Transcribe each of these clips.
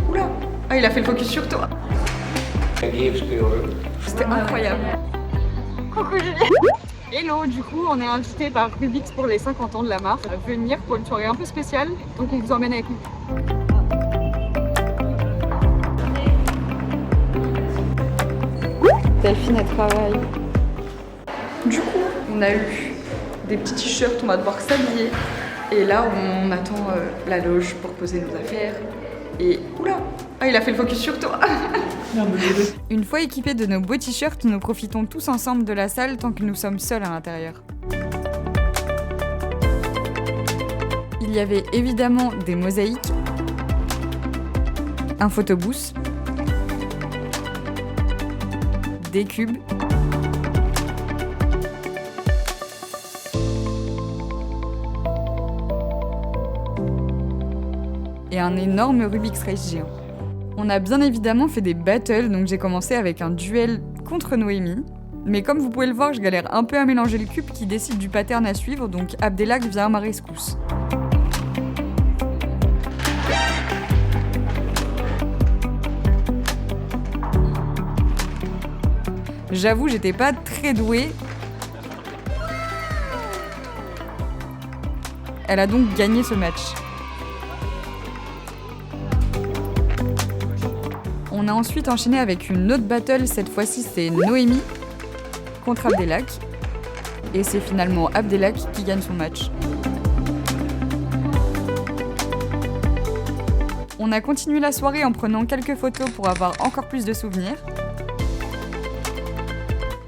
Oula. Ah, il a fait le focus sur toi. C'était incroyable. Coucou Juliette. Hello, du coup on est invité par Rubix pour les 50 ans de la marque à venir pour une soirée un peu spéciale, donc on vous emmène avec nous. Delphine elle travaille. Du coup, on a eu des petits t-shirts, on va devoir s'habiller. Et là, on attend la loge pour poser nos affaires. Et oula, ah, il a fait le focus sur toi. Une fois équipés de nos beaux t-shirts, nous profitons tous ensemble de la salle tant que nous sommes seuls à l'intérieur. Il y avait évidemment des mosaïques, un photobooth, des cubes, et un énorme Rubik's Race géant. On a bien évidemment fait des battles, donc j'ai commencé avec un duel contre Noémie. Mais comme vous pouvez le voir, je galère un peu à mélanger le cube qui décide du pattern à suivre, donc Abdelak vient à ma rescousse. J'avoue, j'étais pas très douée. Elle a donc gagné ce match. On a ensuite enchaîné avec une autre battle, cette fois-ci c'est Noémie contre Abdelak. Et c'est finalement Abdelak qui gagne son match. On a continué la soirée en prenant quelques photos pour avoir encore plus de souvenirs.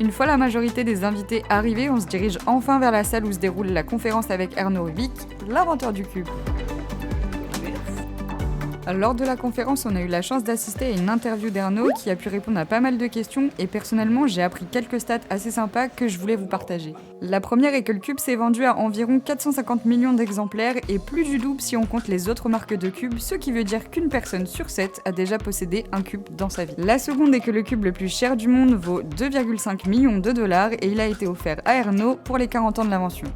Une fois la majorité des invités arrivés, on se dirige enfin vers la salle où se déroule la conférence avec Erno Rubik, l'inventeur du cube. Lors de la conférence, on a eu la chance d'assister à une interview d'Erno qui a pu répondre à pas mal de questions et personnellement, j'ai appris quelques stats assez sympas que je voulais vous partager. La première est que le cube s'est vendu à environ 450 millions d'exemplaires et plus du double si on compte les autres marques de cubes, ce qui veut dire qu'une personne sur 7 a déjà possédé un cube dans sa vie. La seconde est que le cube le plus cher du monde vaut 2,5 millions de dollars et il a été offert à Erno pour les 40 ans de l'invention.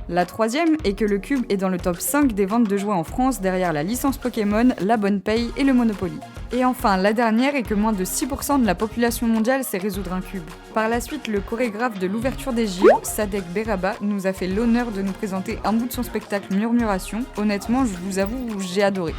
La troisième est que le cube est dans le top 5 des ventes de jouets en France derrière la licence Pokémon, la Bonne Paye et le Monopoly. Et enfin, la dernière est que moins de 6% de la population mondiale sait résoudre un cube. Par la suite, le chorégraphe de l'ouverture des JO, Sadek Beraba, nous a fait l'honneur de nous présenter un bout de son spectacle Murmuration. Honnêtement, je vous avoue, j'ai adoré.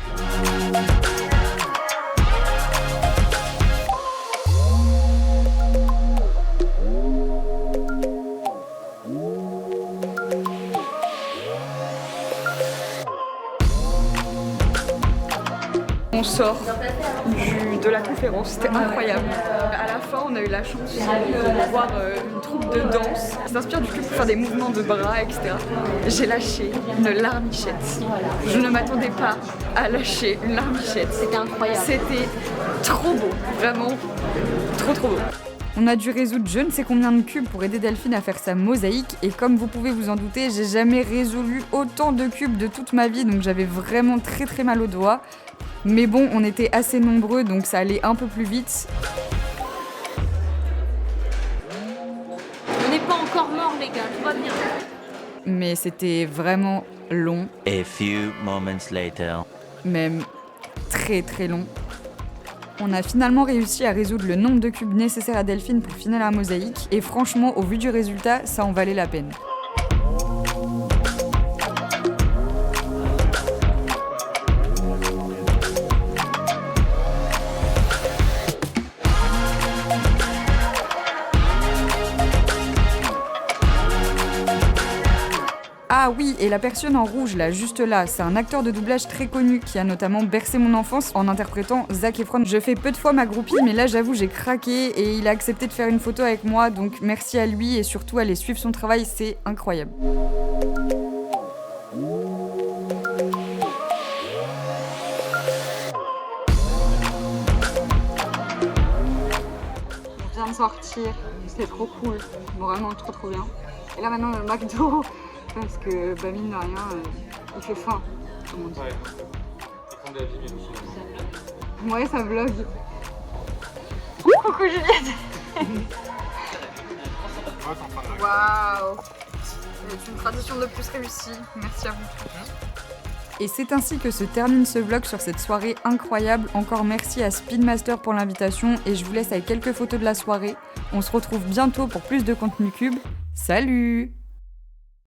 On sort de la conférence, c'était incroyable. À la fin, on a eu la chance de voir une troupe de danse qui s'inspire du cube pour faire des mouvements de bras, etc. J'ai lâché une larmichette. Je ne m'attendais pas à lâcher une larmichette. C'était incroyable. C'était trop beau, vraiment trop beau. On a dû résoudre je ne sais combien de cubes pour aider Delphine à faire sa mosaïque et comme vous pouvez vous en douter, j'ai jamais résolu autant de cubes de toute ma vie donc j'avais vraiment très mal aux doigts. Mais bon, on était assez nombreux donc ça allait un peu plus vite. On n'est pas encore morts les gars, tout va bien. Mais c'était vraiment long. A few moments later. Même très long. On a finalement réussi à résoudre le nombre de cubes nécessaires à Delphine pour finir la mosaïque et franchement, au vu du résultat, ça en valait la peine. Ah oui, et la personne en rouge là, juste là, c'est un acteur de doublage très connu qui a notamment bercé mon enfance en interprétant Zac Efron. Je fais peu de fois ma groupie, mais là j'avoue j'ai craqué et il a accepté de faire une photo avec moi, donc merci à lui et surtout allez suivre son travail, c'est incroyable. Je viens de sortir, c'était trop cool, vraiment trop bien. Et là maintenant le McDo. Parce que, bah mine de rien, il fait faim, comme on dit. Ouais, ça vlog. Coucou Juliette. Waouh. C'est une tradition de plus réussie. Merci à vous tous. Et c'est ainsi que se termine ce vlog sur cette soirée incroyable. Encore merci à Speedmaster pour l'invitation et je vous laisse avec quelques photos de la soirée. On se retrouve bientôt pour plus de contenu cube. Salut!